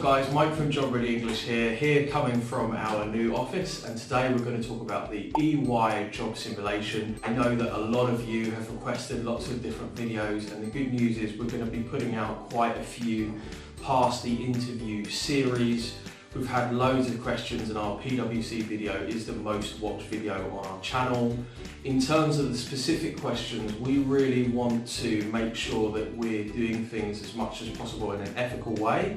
guys, Mike from John Ready English here coming from our new office, and today we're going to talk about the EY job simulation. I know that a lot of you have requested lots of different videos, and the good news is we're going to be putting out quite a few past the interview series. We've had loads of questions, and our PwC video is the most watched video on our channel. In terms of the specific questions, we really want to make sure that we're doing things as much as possible in an ethical way,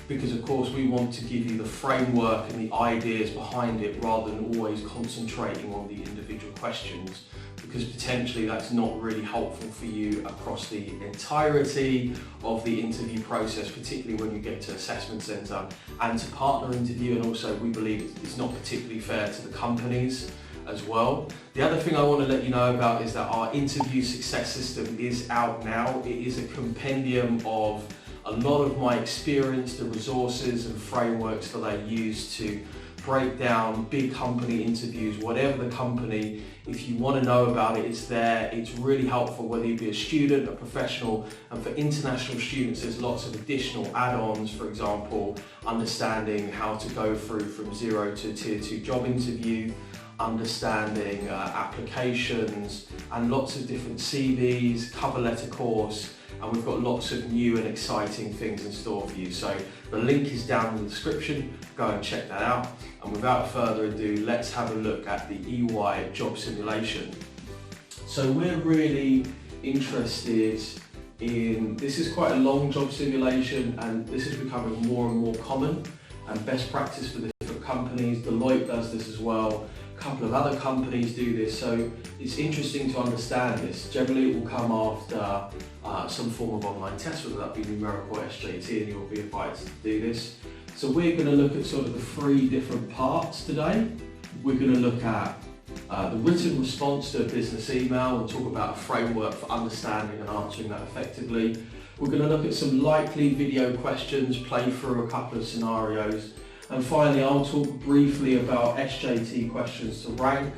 because of course we want to give you the framework and the ideas behind it rather than always concentrating on the individual questions, because potentially that's not really helpful for you across the entirety of the interview process, particularly when you get to assessment centre and to partner interview, and also we believe it's not particularly fair to the companies as well. The other thing I want to let you know about is that our interview success system is out now. It is a compendium of a lot of my experience, the resources and frameworks that I use to break down big company interviews, whatever the company. If you want to know about it, it's there. It's really helpful whether you be a student, a professional, and for international students there's lots of additional add-ons, for example, understanding how to go through from 0 to Tier 2 job interview, understanding applications, and lots of different CVs, cover letter course, and we've got lots of new and exciting things in store for you. So the link is down in the description, go and check that out. And without further ado, let's have a look at the EY job simulation. So we're really interested in, this is quite a long job simulation, and this is becoming more and more common and best practice for the different companies. Deloitte does this as well. A couple of other companies do this, so it's interesting to understand this. Generally it will come after some form of online test, whether that be numerical or SJT, and you'll be invited to do this. So we're going to look at sort of the 3 different parts today. We're going to look at the written response to a business email and talk about a framework for understanding and answering that effectively. We're going to look at some likely video questions, play through a couple of scenarios, and finally I'll talk briefly about SJT questions to rank.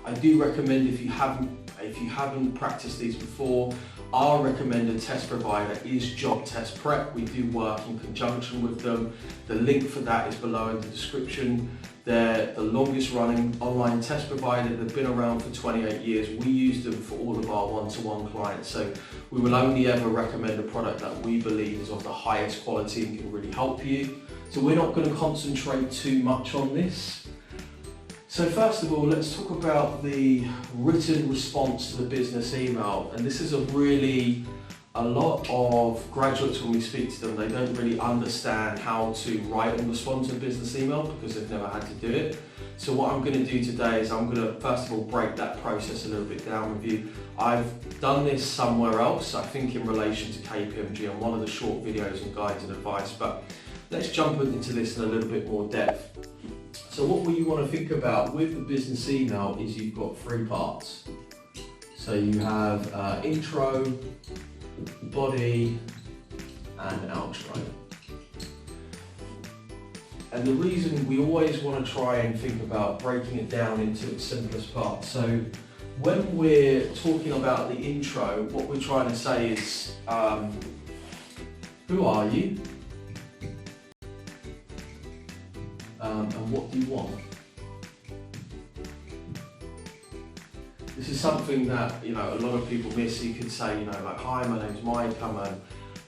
I do recommend, if you haven't practiced these before, our recommended test provider is Job Test Prep. We do work in conjunction with them. The link for that is below in the description. They're the longest running online test provider. They've been around for 28 years. We use them for all of our one-to-one clients. So we will only ever recommend a product that we believe is of the highest quality and can really help you. So we're not going to concentrate too much on this. So first of all, let's talk about the written response to the business email. And this is a lot of graduates, when we speak to them, they don't really understand how to write and respond to a business email because they've never had to do it. So what I'm going to do today is I'm going to first of all break that process a little bit down with you. I've done this somewhere else, I think in relation to KPMG, on one of the short videos and guides and advice, but let's jump into this in a little bit more depth. So what you want to think about with the business email is you've got 3 parts. So you have intro, body, and outro. And the reason we always want to try and think about breaking it down into its simplest parts. So when we're talking about the intro, what we're trying to say is, who are you? And what do you want? This is something that a lot of people miss. You could say, like, hi, my name's Mike, I'm an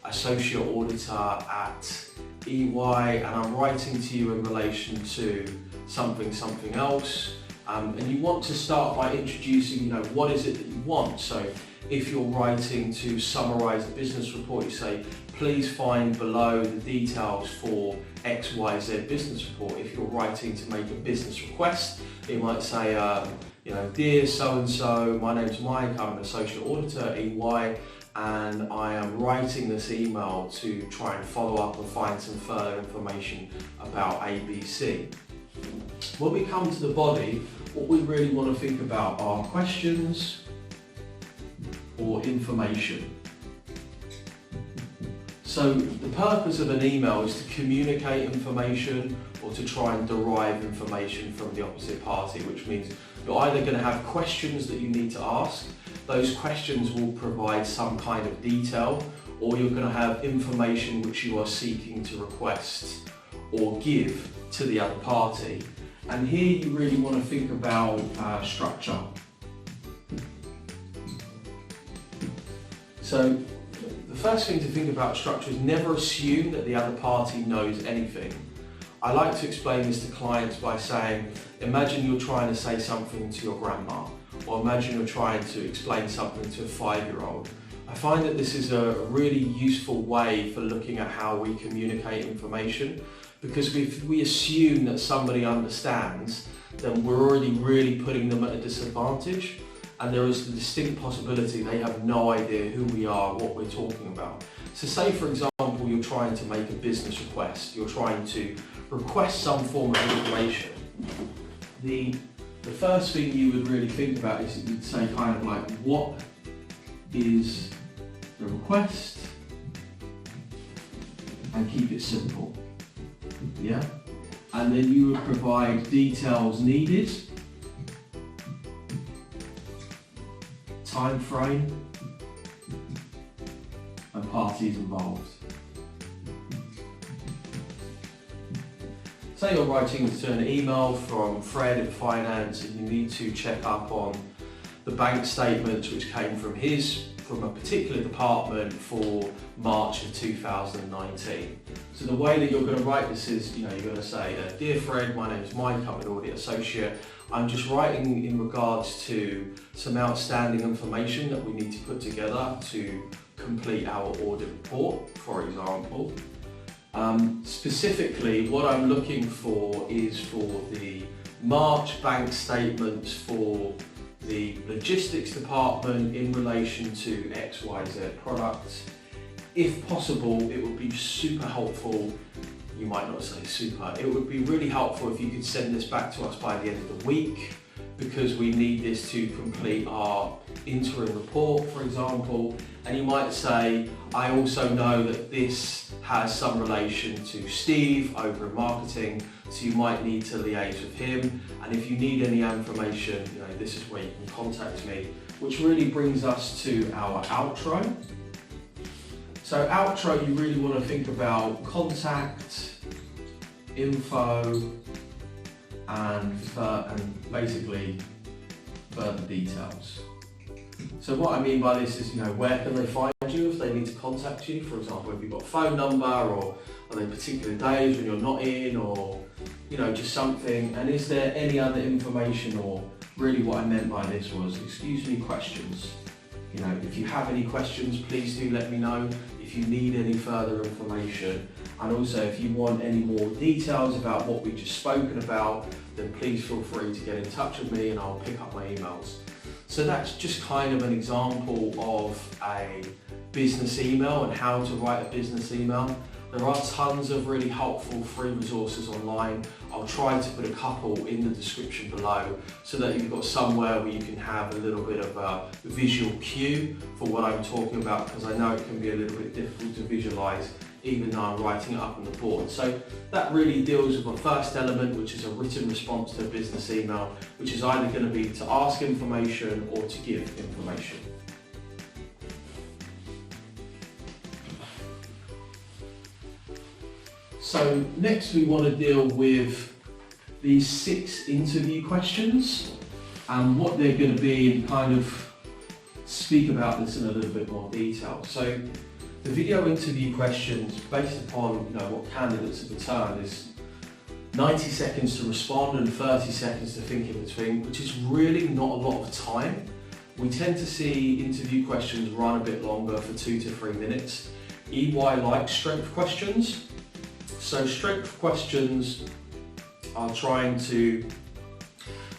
associate auditor at EY, and I'm writing to you in relation to something else. And you want to start by introducing, what is it that you want. So if you're writing to summarise a business report, you say, please find below the details for XYZ business report. If you're writing to make a business request, you might say, dear so-and-so, my name's Mike, I'm an associate auditor at EY, and I am writing this email to try and follow up and find some further information about ABC. When we come to the body, what we really want to think about are questions or information. So the purpose of an email is to communicate information or to try and derive information from the opposite party, which means you're either going to have questions that you need to ask. Those questions will provide some kind of detail, or you're going to have information which you are seeking to request or give to the other party. And here you really want to think about structure. So the first thing to think about structure is never assume that the other party knows anything. I like to explain this to clients by saying, imagine you're trying to say something to your grandma, or imagine you're trying to explain something to a 5-year-old. I find that this is a really useful way for looking at how we communicate information, because if we assume that somebody understands, then we're already really putting them at a disadvantage, and there is the distinct possibility they have no idea who we are, what we're talking about. So say for example you're trying to make a business request, you're trying to request some form of information. The first thing you would really think about is you'd say kind of like, what is the request? And keep it simple, yeah? And then you would provide details needed, time frame, and parties involved. Say you're writing to an email from Fred in finance and you need to check up on the bank statements which came from a particular department for March of 2019. So the way that you're going to write this is, you're going to say, Dear Fred, my name is Mike, I'm an audit associate. I'm just writing in regards to some outstanding information that we need to put together to complete our audit report, for example. Specifically, what I'm looking for is for the March bank statements for the logistics department in relation to XYZ products. If possible, it would be super helpful, you might not say super, it would be really helpful if you could send this back to us by the end of the week, because we need this to complete our interim report, for example. And you might say, I also know that this has some relation to Steve over in marketing, so you might need to liaise with him. And if you need any information, this is where you can contact me, which really brings us to our outro. So outro, you really want to think about contact, info, and basically further details. So what I mean by this is, where can they find you if they need to contact you? For example, have you got a phone number, or are there particular days when you're not in, or just something? And is there any other information, or really what I meant by this was, excuse me, questions. If you have any questions, please do let me know. If you need any further information, and also if you want any more details about what we've just spoken about, then please feel free to get in touch with me and I'll pick up my emails. So that's just kind of an example of a business email and how to write a business email. There are tons of really helpful free resources online. I'll try to put a couple in the description below so that you've got somewhere where you can have a little bit of a visual cue for what I'm talking about, because I know it can be a little bit difficult to visualize even though I'm writing it up on the board. So that really deals with the first element, which is a written response to a business email, which is either going to be to ask information or to give information. So next we want to deal with these 6 interview questions and what they're going to be, and kind of speak about this in a little bit more detail. So the video interview questions, based upon what candidates have returned, is 90 seconds to respond and 30 seconds to think in between, which is really not a lot of time. We tend to see interview questions run a bit longer, for 2 to 3 minutes. EY likes strength questions. So strength questions are trying to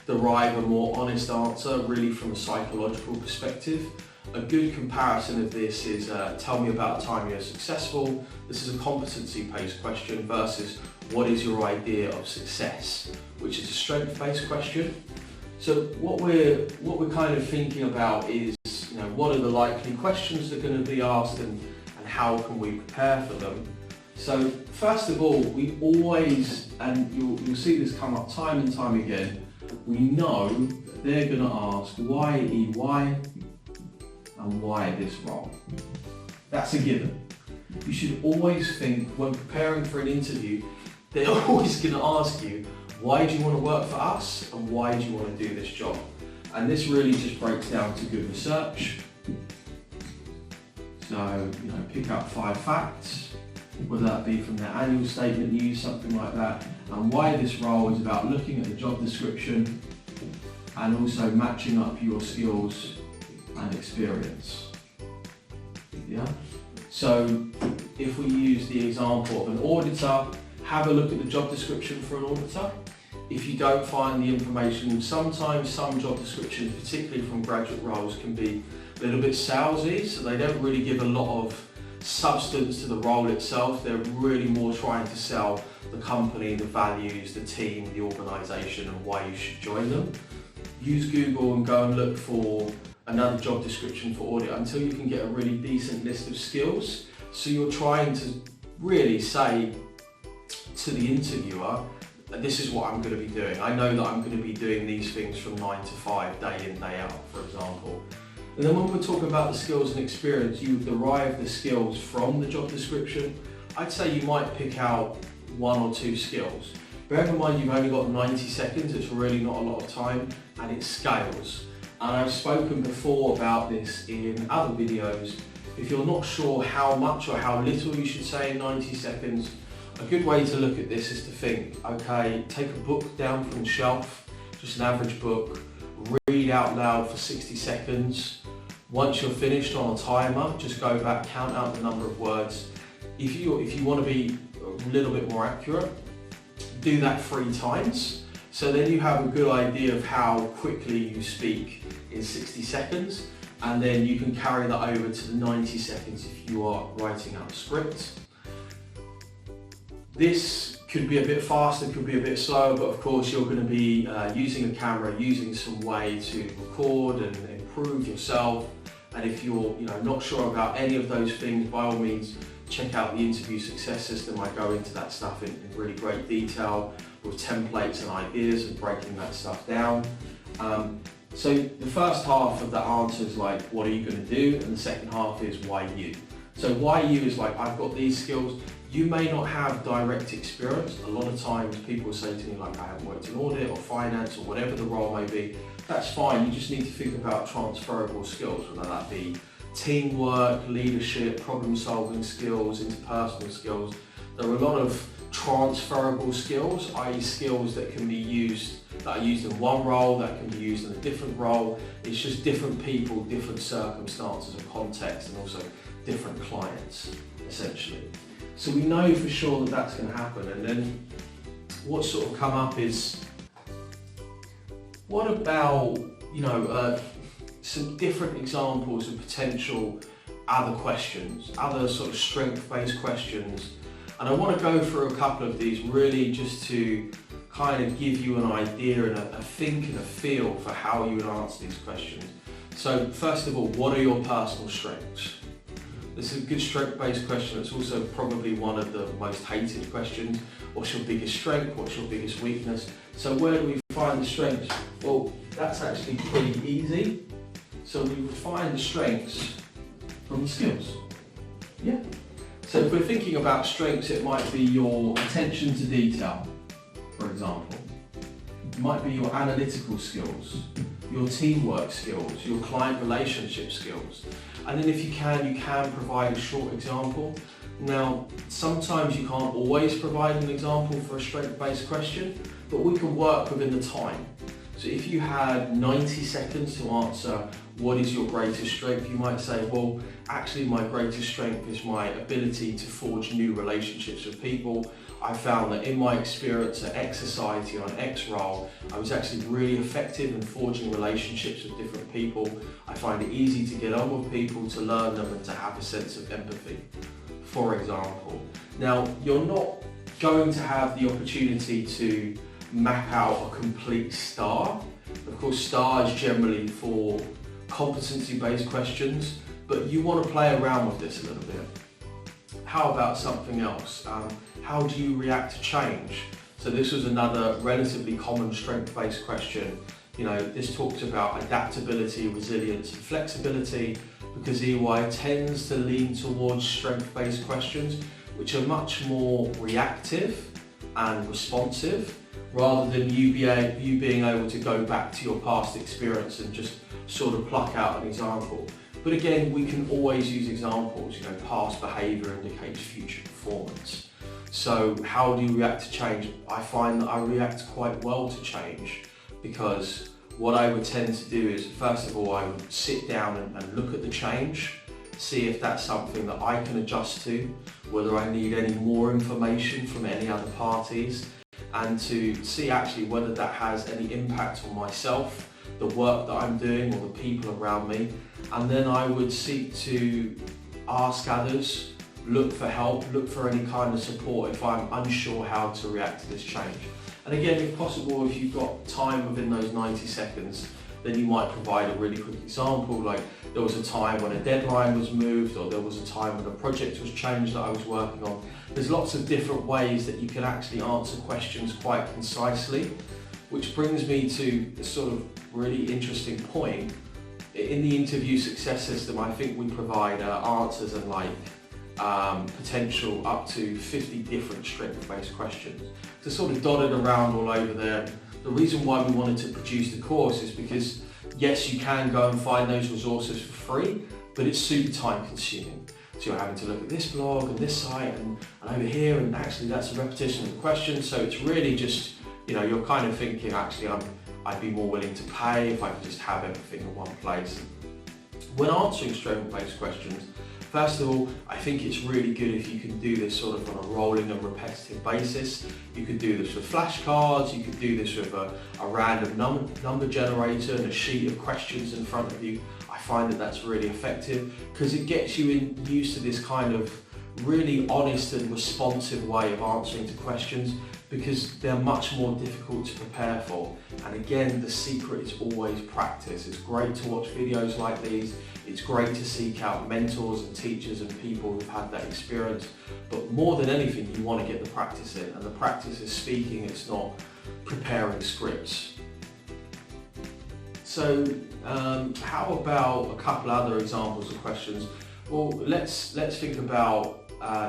derive a more honest answer, really from a psychological perspective. A good comparison of this is tell me about a time you're successful. This is a competency-based question versus what is your idea of success, which is a strength-based question. So what we're kind of thinking about is, what are the likely questions that are going to be asked, and how can we prepare for them? So first of all, we always, and you'll see this come up time and time again, we know that they're going to ask why EY and why this role. That's a given. You should always think, when preparing for an interview, they're always going to ask you, why do you want to work for us and why do you want to do this job? And this really just breaks down to good research. So, pick up 5 facts, whether that be from their annual statement news, something like that, and why this role is about looking at the job description and also matching up your skills and experience. Yeah? So, if we use the example of an auditor, have a look at the job description for an auditor. If you don't find the information, sometimes some job descriptions, particularly from graduate roles, can be a little bit salesy, so they don't really give a lot of substance to the role itself. They're really more trying to sell the company, the values, the team, the organisation, and why you should join them. Use Google and go and look for another job description for audit until you can get a really decent list of skills. So you're trying to really say to the interviewer, this is what I'm going to be doing. I know that I'm going to be doing these things from 9 to 5, day in, day out, for example. And then when we're talking about the skills and experience, you derive the skills from the job description. I'd say you might pick out 1 or 2 skills. Bear in mind you've only got 90 seconds, it's really not a lot of time, and it scales. And I've spoken before about this in other videos. If you're not sure how much or how little you should say in 90 seconds, a good way to look at this is to think, okay, take a book down from the shelf, just an average book, read out loud for 60 seconds. Once you're finished on a timer, just go back, count out the number of words. If you want to be a little bit more accurate, do that 3 times. So then you have a good idea of how quickly you speak in 60 seconds, and then you can carry that over to the 90 seconds if you are writing out a script. This could be a bit faster, could be a bit slower, but of course you're going to be using a camera, using some way to record and improve yourself. And if you're not sure about any of those things, by all means check out the interview success system. I go into that stuff in really great detail with templates and ideas and breaking that stuff down. So the first half of the answer is like, what are you going to do? And the second half is why you. So why you is like, I've got these skills. You may not have direct experience. A lot of times people say to me like, I haven't worked in audit or finance or whatever the role may be. That's fine. You just need to think about transferable skills, whether that be teamwork, leadership, problem solving skills, interpersonal skills. There are a lot of transferable skills, i.e. skills that can be used, that are used in one role, that can be used in a different role. It's just different people, different circumstances and context, and also different clients, essentially. So we know for sure that that's going to happen. And then what's sort of come up is, what about, some different examples of potential other questions, other sort of strength-based questions. And I want to go through a couple of these really just to kind of give you an idea and a think and a feel for how you would answer these questions. So first of all, what are your personal strengths? This is a good strength-based question. It's also probably one of the most hated questions. What's your biggest strength? What's your biggest weakness? So where do we find the strengths? Well, that's actually pretty easy. So we would find the strengths from the skills. Yeah. So if we're thinking about strengths, it might be your attention to detail, for example. It might be your analytical skills, your teamwork skills, your client relationship skills. And then if you can provide a short example. Now, sometimes you can't always provide an example for a strength-based question, but we can work within the time. So if you had 90 seconds to answer what is your greatest strength, you might say, well, actually my greatest strength is my ability to forge new relationships with people. I found that in my experience at X Society on X role, I was actually really effective in forging relationships with different people. I find it easy to get on with people, to learn them, and to have a sense of empathy, for example. Now, you're not going to have the opportunity to map out a complete star. Of course, stars generally for competency-based questions, but you want to play around with this a little bit. How about something else? How do you react to change? So this was another relatively common strength-based question. This talks about adaptability, resilience, and flexibility. because EY tends to lean towards strength-based questions, which are much more reactive and responsive, rather than you being able to go back to your past experience and just sort of pluck out an example. But again, we can always use examples. Past behaviour indicates future performance. So how do you react to change? I find that I react quite well to change, because what I would tend to do is, first of all, I would sit down and look at the change, see if that's something that I can adjust to, whether I need any more information from any other parties, and to see actually whether that has any impact on myself, the work that I'm doing, or the people around me. And then I would seek to ask others, look for help, look for any kind of support if I'm unsure how to react to this change. And again, if possible, if you've got time within those 90 seconds, then you might provide a really quick example, like there was a time when a deadline was moved, or there was a time when a project was changed that I was working on. There's lots of different ways that you can actually answer questions quite concisely, which brings me to a sort of really interesting point. In the interview success system, I think we provide answers and potential up to 50 different strength-based questions. So sort of dotted around all over there. The reason why we wanted to produce the course is because, yes, you can go and find those resources for free, but it's super time consuming. So you're having to look at this blog and this site and over here, and actually that's a repetition of the question. So it's really just, you're kind of thinking, actually, I'd be more willing to pay if I could just have everything in one place. When answering strength-based questions, first of all, I think it's really good if you can do this sort of on a rolling and repetitive basis. You could do this with flashcards, you could do this with a random number generator and a sheet of questions in front of you. I find that that's really effective because it gets you used to this kind of really honest and responsive way of answering to questions, because they're much more difficult to prepare for. And again, the secret is always practice. It's great to watch videos like these. It's great to seek out mentors and teachers and people who've had that experience. But more than anything, you want to get the practice in. And the practice is speaking, it's not preparing scripts. So how about a couple other examples of questions? Well, let's think about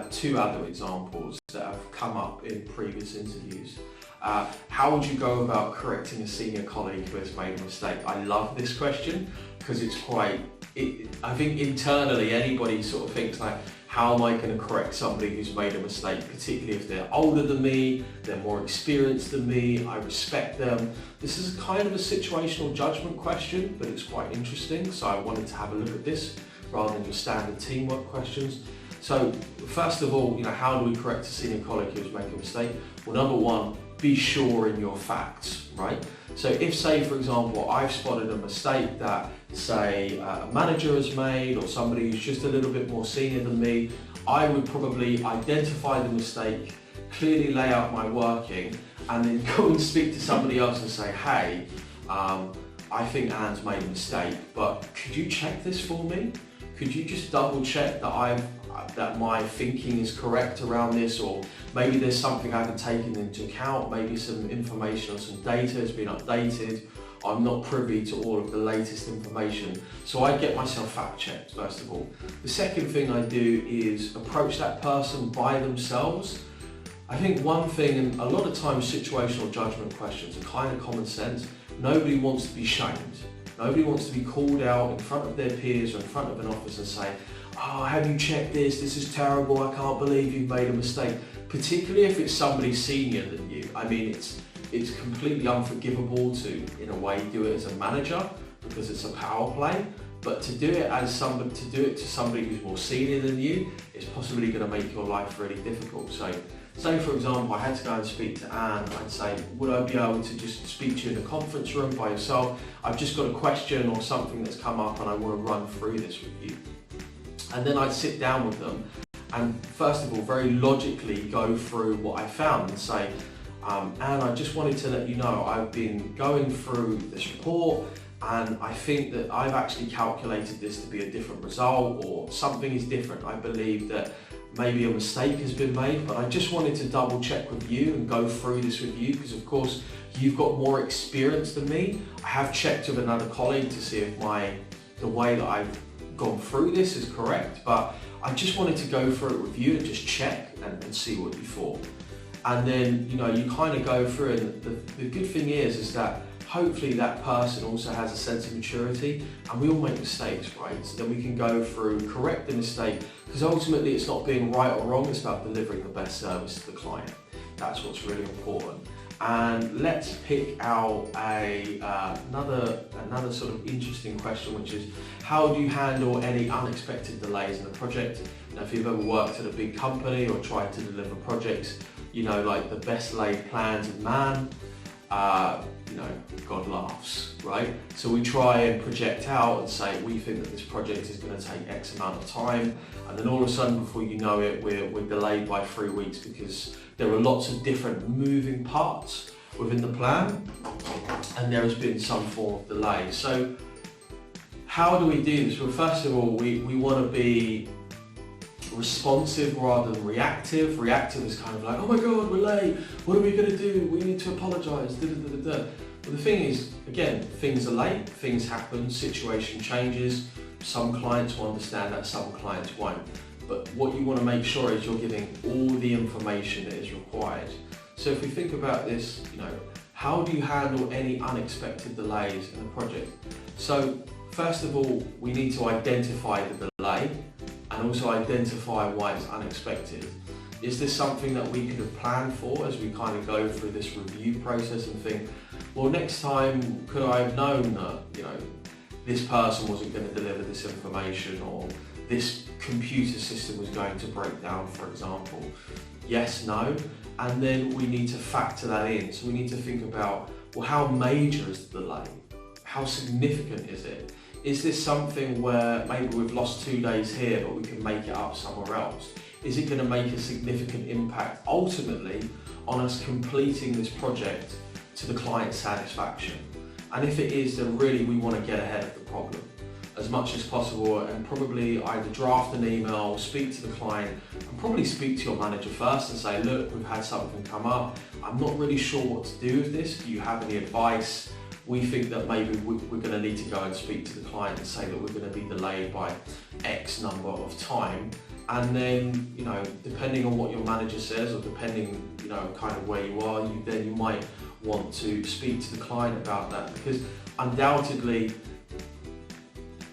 two other examples that have come up in previous interviews. How would you go about correcting a senior colleague who has made a mistake? I love this question because it's I think internally anybody sort of thinks like, how am I going to correct somebody who's made a mistake, particularly if they're older than me, they're more experienced than me, I respect them. This is kind of a situational judgment question, but it's quite interesting, so I wanted to have a look at this rather than your standard teamwork questions. So first of all, how do we correct a senior colleague who's making a mistake? Well, number one, be sure in your facts, right? So if, say, for example, I've spotted a mistake that, say, a manager has made, or somebody who's just a little bit more senior than me, I would probably identify the mistake, clearly lay out my working, and then go and speak to somebody else and say, hey, I think Anne's made a mistake, but could you check this for me? Could you just double check that my thinking is correct around this, or maybe there's something I haven't taken into account, maybe some information or some data has been updated, I'm not privy to all of the latest information. So I get myself fact checked first of all. The second thing I do is approach that person by themselves. I think one thing, and a lot of times situational judgment questions are kind of common sense, nobody wants to be shamed. Nobody wants to be called out in front of their peers or in front of an office and say, oh, have you checked this? This is terrible. I can't believe you've made a mistake. Particularly if it's somebody senior than you. I mean, it's completely unforgivable to, in a way, do it as a manager because it's a power play. But to do it to somebody who's more senior than you is possibly going to make your life really difficult. So, say for example, I had to go and speak to Anne. I'd say, would I be able to just speak to you in a conference room by yourself? I've just got a question or something that's come up and I want to run through this with you. And then I'd sit down with them and first of all, very logically go through what I found and say, Anne, I just wanted to let you know I've been going through this report and I think that I've actually calculated this to be a different result, or something is different. I believe that maybe a mistake has been made, but I just wanted to double check with you and go through this with you because of course you've got more experience than me. I have checked with another colleague to see if the way that I've gone through this is correct, but I just wanted to go through it with you and just check and see what you thought. And then, you kind of go through it, and the good thing is that hopefully that person also has a sense of maturity, and we all make mistakes, right? So then we can go through, correct the mistake, because ultimately it's not being right or wrong, it's about delivering the best service to the client. That's what's really important. And let's pick out another sort of interesting question, which is, how do you handle any unexpected delays in the project? Now, if you've ever worked at a big company or tried to deliver projects, like the best laid plans of man, God laughs, right? So we try and project out and say, we think that this project is going to take X amount of time, and then all of a sudden, before you know it, we're delayed by 3 weeks because there are lots of different moving parts within the plan, and there has been some form of delay. So how do we do this? Well, first of all, we want to be responsive rather than reactive. Reactive is kind of like, oh my God, we're late. What are we going to do? We need to apologise. But the thing is, again, things are late, things happen, situation changes. Some clients will understand that, some clients won't. But what you want to make sure is you're giving all the information that is required. So if we think about this, how do you handle any unexpected delays in the project? So first of all, we need to identify the delay and also identify why it's unexpected. Is this something that we could have planned for as we kind of go through this review process and think, well, next time, could I have known that, this person wasn't going to deliver this information, or this computer system was going to break down, for example? Yes, no, and then we need to factor that in. So we need to think about, well, how major is the delay? How significant is it? Is this something where maybe we've lost 2 days here, but we can make it up somewhere else? Is it going to make a significant impact ultimately on us completing this project to the client's satisfaction? And if it is, then really we want to get ahead of the problem as much as possible, and probably either draft an email, speak to the client, and probably speak to your manager first and say, look, we've had something come up. I'm not really sure what to do with this. Do you have any advice? We think that maybe we're going to need to go and speak to the client and say that we're going to be delayed by X number of time. And then, depending on what your manager says, or depending, kind of where you are, you might want to speak to the client about that, because undoubtedly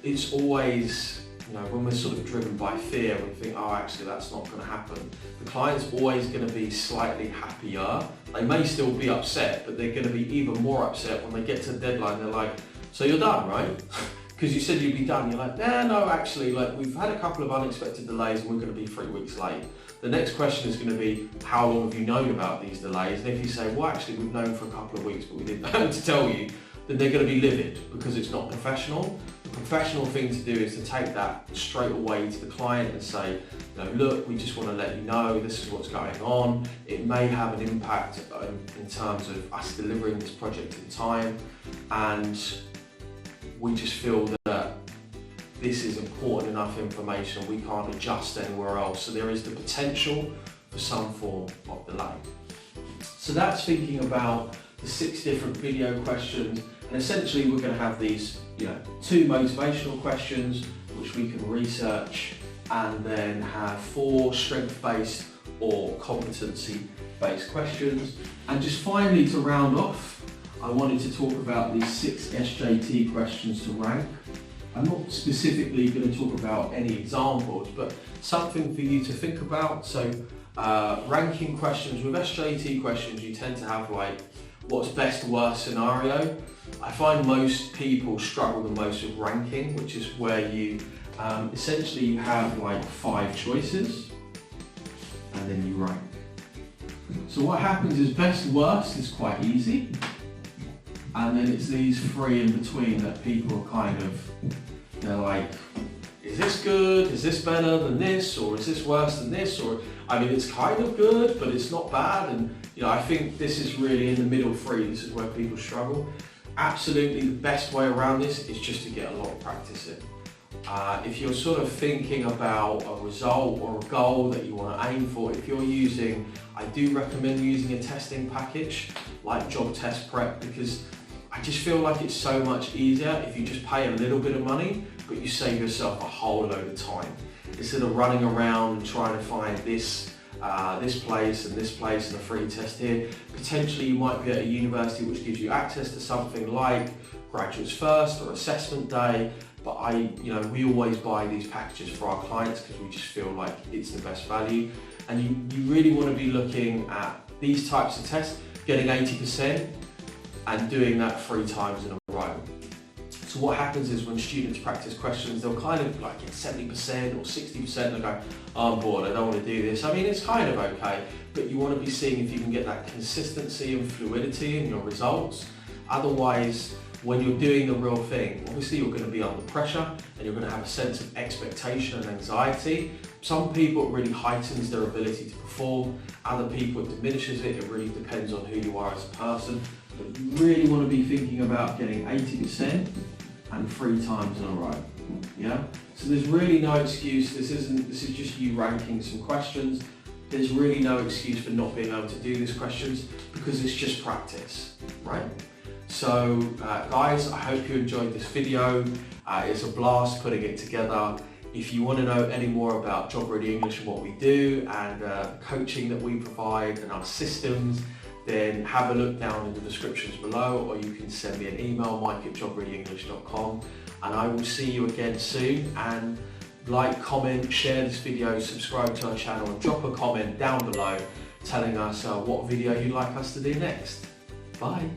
it's always, when we're sort of driven by fear, we think, oh, actually that's not going to happen. The client's always going to be slightly happier. They may still be upset, but they're going to be even more upset when they get to the deadline. They're like, so you're done, right? Because you said you'd be done. You're like, no, actually, we've had a couple of unexpected delays and we're going to be 3 weeks late. The next question is going to be, how long have you known about these delays? And if you say, well, actually, we've known for a couple of weeks, but we didn't know to tell you, then they're going to be livid because it's not professional. The professional thing to do is to take that straight away to the client and say, look, we just want to let you know this is what's going on. It may have an impact in terms of us delivering this project in time, and we just feel that this is important enough information, we can't adjust anywhere else. So there is the potential for some form of delay. So that's thinking about the 6 different video questions, and essentially we're going to have these 2 motivational questions which we can research, and then have 4 strength-based or competency-based questions. And just finally, to round off, I wanted to talk about these 6 SJT questions to rank. I'm not specifically going to talk about any examples, but something for you to think about. So ranking questions, with SJT questions you tend to have what's best worst scenario. I find most people struggle the most with ranking, which is where you essentially you have 5 choices and then you rank. So what happens is best worst is quite easy, and then it's these 3 in between that people are kind of, they're like, is this good? Is this better than this? Or is this worse than this? Or, it's kind of good, but it's not bad. And, I think this is really in the middle 3. This is where people struggle. Absolutely the best way around this is just to get a lot of practice in. If you're sort of thinking about a result or a goal that you want to aim for, if you're using, I do recommend using a testing package like Job Test Prep, because I just feel like it's so much easier if you just pay a little bit of money but you save yourself a whole load of time. Instead of running around and trying to find this place and this place and a free test here, potentially you might be at a university which gives you access to something like Graduates First or Assessment Day, but we always buy these packages for our clients because we just feel like it's the best value. And you really want to be looking at these types of tests, getting 80% and doing that 3 times in a row. So what happens is when students practice questions, they'll kind of like get 70% or 60%, they'll go, oh, I'm bored, I don't want to do this. I mean, it's kind of okay, but you want to be seeing if you can get that consistency and fluidity in your results. Otherwise, when you're doing the real thing, obviously you're going to be under pressure and you're going to have a sense of expectation and anxiety. Some people, it really heightens their ability to perform. Other people, it diminishes it. It really depends on who you are as a person. But you really want to be thinking about getting 80% and 3 times in a row. Yeah? So there's really no excuse. This is just you ranking some questions. There's really no excuse for not being able to do these questions because it's just practice, right? So guys, I hope you enjoyed this video. It's a blast putting it together. If you want to know any more about Job Ready English and what we do and coaching that we provide and our systems, then have a look down in the descriptions below, or you can send me an email, mike@jobreadyenglish.com, and I will see you again soon. And like, comment, share this video, subscribe to our channel, and drop a comment down below telling us what video you'd like us to do next. Bye.